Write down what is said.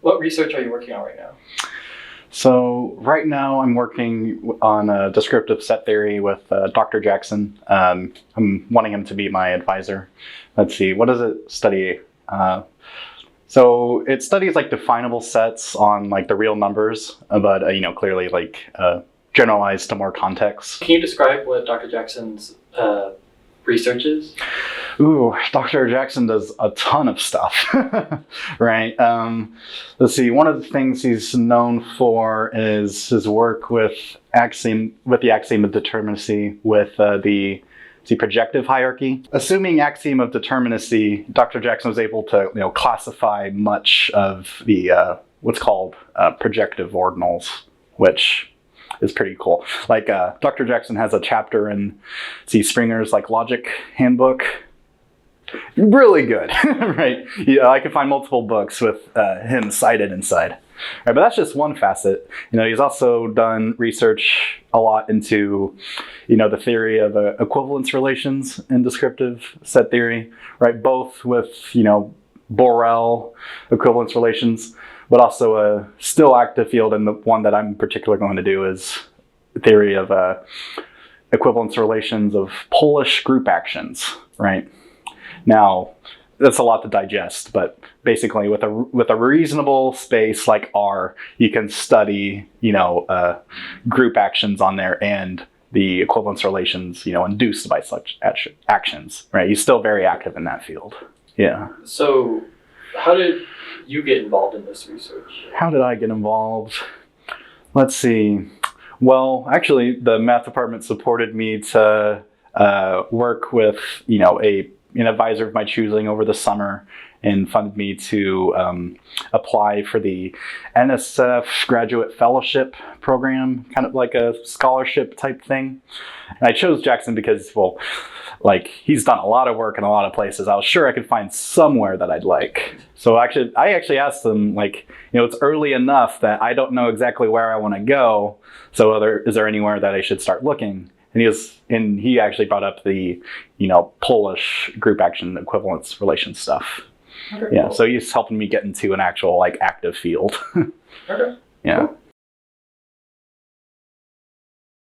What research are you working on right now? So right now I'm working on a descriptive set theory with Dr. Jackson. I'm wanting him to be my advisor. Let's see, what does it study? So it studies like definable sets on like the real numbers, but clearly like generalized to more context. Can you describe what Dr. Jackson's research is? Ooh, Dr. Jackson does a ton of stuff, right? Let's see. One of the things he's known for is his work with the axiom of determinacy with the projective hierarchy. Assuming axiom of determinacy, Dr. Jackson was able to classify much of the what's called projective ordinals, which is pretty cool. Like Dr. Jackson has a chapter in Springer's logic handbook. Really good, right? Yeah, I could find multiple books with him cited inside. Right, but that's just one facet. He's also done research a lot into, the theory of equivalence relations in descriptive set theory, right? Both with, Borel equivalence relations, but also a still active field, and the one that I'm particularly going to do is the theory of equivalence relations of Polish group actions, right? Now, that's a lot to digest, but basically with a reasonable space like R, you can study, group actions on there and the equivalence relations, induced by such actions, right? He's still very active in that field. Yeah. So how did you get involved in this research? How did I get involved? Let's see. Well, actually, the math department supported me to work with, an advisor of my choosing over the summer and funded me to apply for the NSF Graduate Fellowship Program, kind of like a scholarship type thing. And I chose Jackson because, he's done a lot of work in a lot of places. I was sure I could find somewhere that I'd like. So I actually asked them, it's early enough that I don't know exactly where I want to go. So is there anywhere that I should start looking? And he actually brought up the, Polish group action equivalence relation stuff. Okay, yeah, cool. So he's helping me get into an actual active field. Okay. Yeah. Cool.